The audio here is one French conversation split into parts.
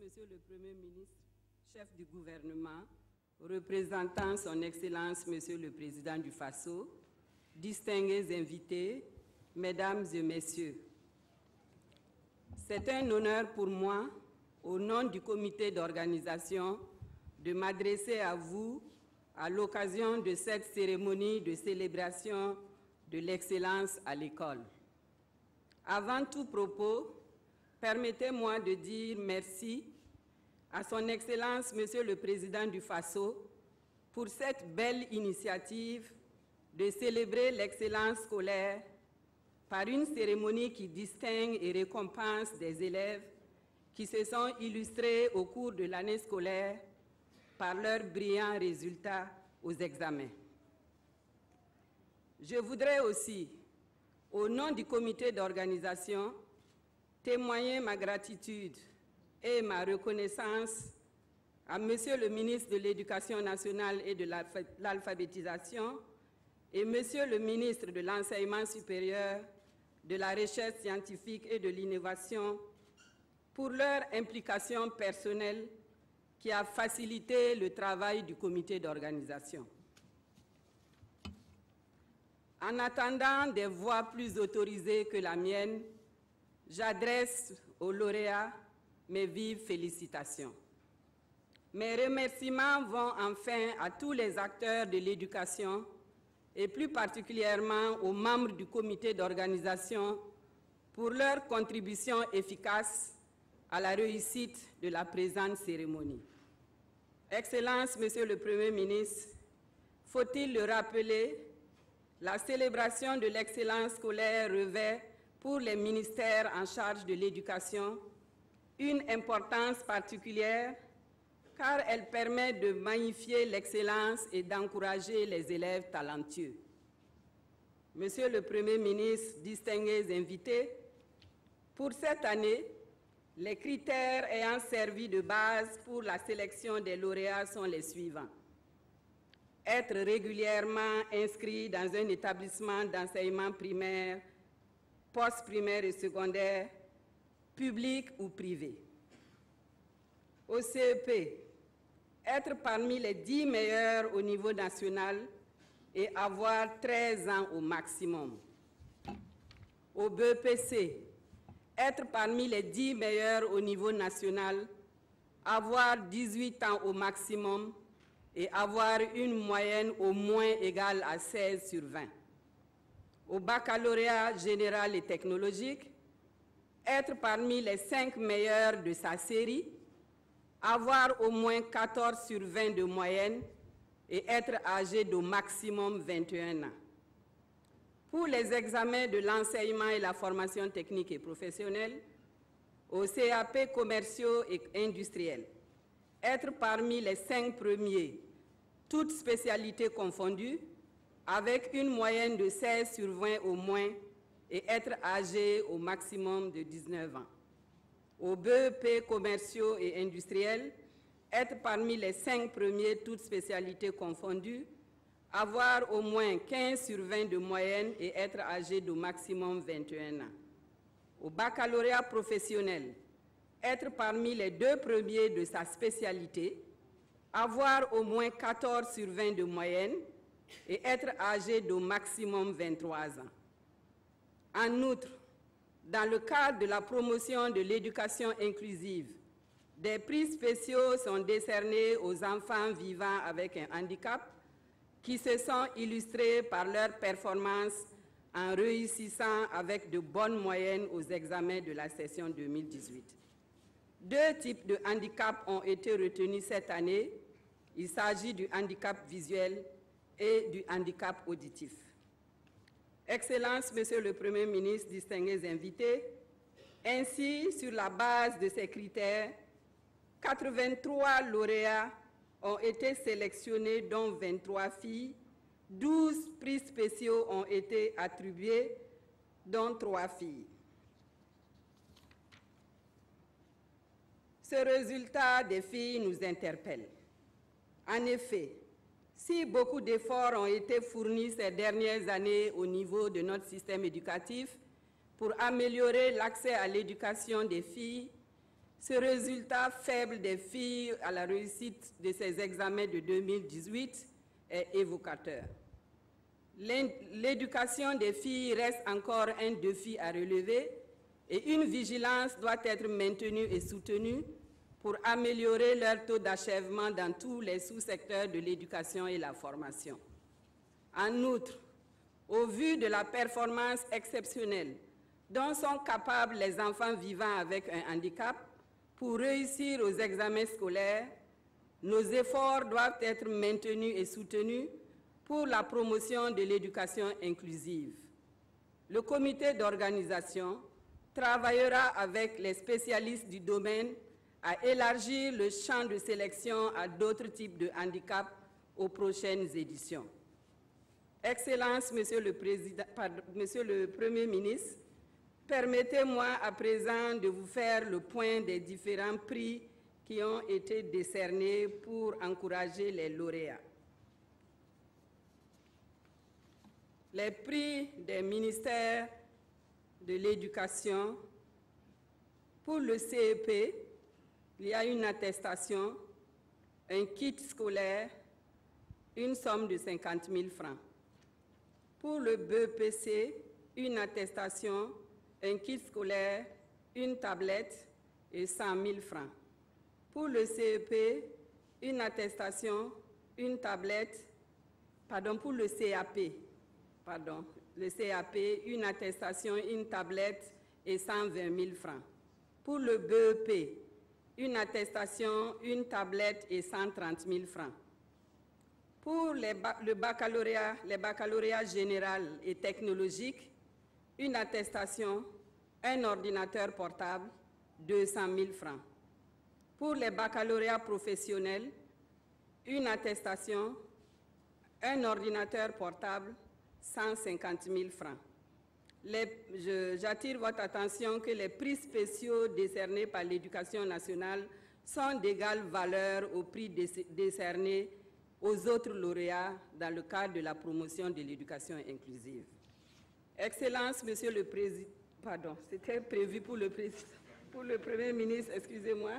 Monsieur le Premier ministre, chef du gouvernement, représentant son Excellence Monsieur le Président du Faso, distingués invités, Mesdames et Messieurs, c'est un honneur pour moi, au nom du comité d'organisation, de m'adresser à vous à l'occasion de cette cérémonie de célébration de l'excellence à l'école. Avant tout propos, permettez-moi de dire merci à son Excellence Monsieur le Président du Faso pour cette belle initiative de célébrer l'excellence scolaire par une cérémonie qui distingue et récompense des élèves qui se sont illustrés au cours de l'année scolaire par leurs brillants résultats aux examens. Je voudrais aussi, au nom du comité d'organisation, témoigner ma gratitude et ma reconnaissance à Monsieur le ministre de l'Éducation nationale et de l'alphabétisation et Monsieur le ministre de l'Enseignement supérieur, de la recherche scientifique et de l'innovation pour leur implication personnelle qui a facilité le travail du comité d'organisation. En attendant des voix plus autorisées que la mienne, j'adresse aux lauréats mes vives félicitations. Mes remerciements vont enfin à tous les acteurs de l'éducation et plus particulièrement aux membres du comité d'organisation pour leur contribution efficace à la réussite de la présente cérémonie. Excellence, Monsieur le Premier ministre, faut-il le rappeler, la célébration de l'excellence scolaire revêt pour les ministères en charge de l'éducation une importance particulière car elle permet de magnifier l'excellence et d'encourager les élèves talentueux. Monsieur le Premier ministre, distingués invités, pour cette année, les critères ayant servi de base pour la sélection des lauréats sont les suivants. Être régulièrement inscrit dans un établissement d'enseignement primaire, post-primaire et secondaire, public ou privé. Au CEP, être parmi les 10 meilleurs au niveau national et avoir 13 ans au maximum. Au BEPC, être parmi les 10 meilleurs au niveau national, avoir 18 ans au maximum et avoir une moyenne au moins égale à 16 sur 20. Au baccalauréat général et technologique, être parmi les 5 meilleurs de sa série, avoir au moins 14 sur 20 de moyenne et être âgé d'au maximum 21 ans. Pour les examens de l'enseignement et la formation technique et professionnelle, au CAP commerciaux et industriels, être parmi les 5 premiers, toutes spécialités confondues, avec une moyenne de 16 sur 20 au moins et être âgé au maximum de 19 ans. Au BEP commerciaux et industriels, être parmi les 5 premiers, toutes spécialités confondues, avoir au moins 15 sur 20 de moyenne et être âgé d'au maximum 21 ans. Au baccalauréat professionnel, être parmi les 2 premiers de sa spécialité, avoir au moins 14 sur 20 de moyenne et être âgé d'au maximum 23 ans. En outre, dans le cadre de la promotion de l'éducation inclusive, des prix spéciaux sont décernés aux enfants vivant avec un handicap qui se sont illustrés par leur performance en réussissant avec de bonnes moyennes aux examens de la session 2018. 2 types de handicaps ont été retenus cette année. Il s'agit du handicap visuel et du handicap auditif. Excellence, Monsieur le Premier ministre, distingués invités, ainsi, sur la base de ces critères, 83 lauréats ont été sélectionnés, dont 23 filles, 12 prix spéciaux ont été attribués, dont 3 filles. Ce résultat des filles nous interpelle. En effet, si beaucoup d'efforts ont été fournis ces dernières années au niveau de notre système éducatif pour améliorer l'accès à l'éducation des filles, Ce résultat faible des filles à la réussite de ces examens de 2018 est évocateur. L'éducation des filles reste encore un défi à relever et une vigilance doit être maintenue et soutenue pour améliorer leur taux d'achèvement dans tous les sous-secteurs de l'éducation et la formation. En outre, au vu de la performance exceptionnelle dont sont capables les enfants vivant avec un handicap pour réussir aux examens scolaires, nos efforts doivent être maintenus et soutenus pour la promotion de l'éducation inclusive. Le comité d'organisation travaillera avec les spécialistes du domaine à élargir le champ de sélection à d'autres types de handicaps aux prochaines éditions. Excellences, Monsieur le Premier ministre, permettez-moi à présent de vous faire le point des différents prix qui ont été décernés pour encourager les lauréats. Les prix des ministères de l'Éducation. Pour le CEP, il y a une attestation, un kit scolaire, une somme de 50 000 francs. Pour le BEPC, une attestation, un kit scolaire, une tablette et 100 000 francs. Pour le CEP, une attestation, une tablette, pour le CAP, une attestation, une tablette et 120 000 francs. Pour le BEP, une attestation, une tablette et 130 000 francs. Pour le baccalauréat, les baccalauréats général et technologique, une attestation, un ordinateur portable, 200 000 francs. Pour les baccalauréats professionnels, une attestation, un ordinateur portable, 150 000 francs. J'attire votre attention que les prix spéciaux décernés par l'Éducation nationale sont d'égale valeur aux prix décernés aux autres lauréats dans le cadre de la promotion de l'éducation inclusive. Excellences, Monsieur le Président, c'était prévu pour le Premier ministre, excusez-moi.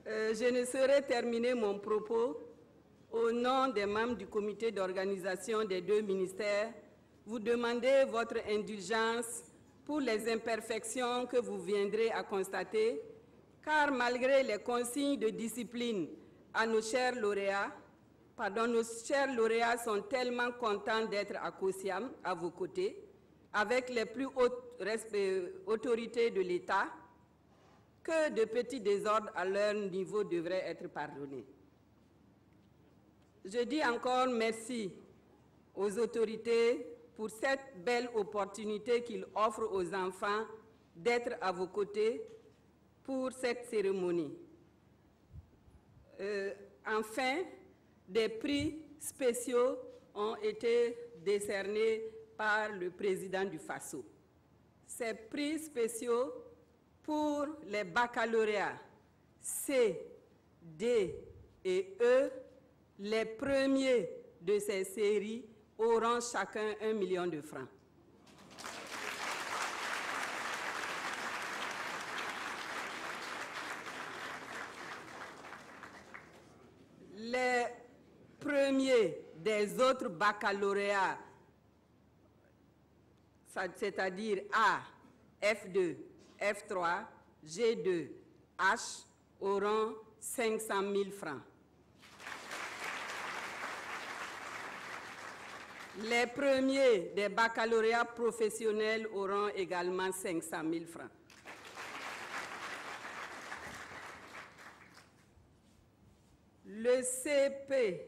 Je ne saurais terminer mon propos au nom des membres du comité d'organisation des deux ministères. Vous demandez votre indulgence pour les imperfections que vous viendrez à constater, car malgré les consignes de discipline à nos chers lauréats sont tellement contents d'être à Kosiam, à vos côtés, avec les plus hautes autorités de l'État, que de petits désordres à leur niveau devraient être pardonnés. Je dis encore merci aux autorités pour cette belle opportunité qu'ils offrent aux enfants d'être à vos côtés pour cette cérémonie. Enfin, des prix spéciaux ont été décernés par le président du FASO. Ces prix spéciaux pour les baccalauréats C, D et E, les premiers de ces séries auront chacun 1 million de francs. Les premiers des autres baccalauréats, c'est-à-dire A, F2, F3, G2, H, auront 500 000 francs. Les premiers des baccalauréats professionnels auront également 500 000 francs. Le CP,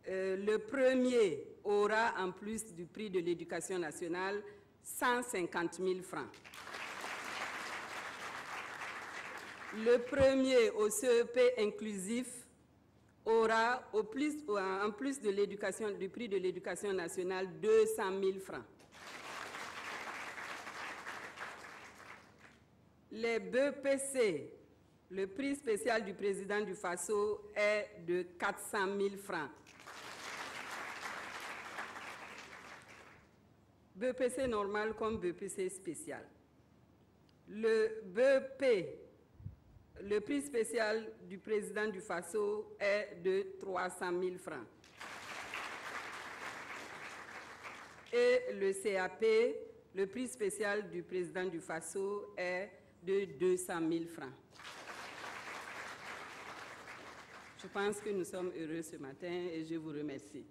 le premier, aura, en plus du prix de l'éducation nationale, 150 000 francs. Le premier au CEP inclusif aura, en plus du prix de l'éducation nationale, 200 000 francs. Les BEPC, le prix spécial du président du FASO est de 400 000 francs. BEPC normal comme BEPC spécial. Le BP, le prix spécial du président du FASO est de 300 000 francs. Et le CAP, le prix spécial du président du FASO est de 200 000 francs. Je pense que nous sommes heureux ce matin et je vous remercie.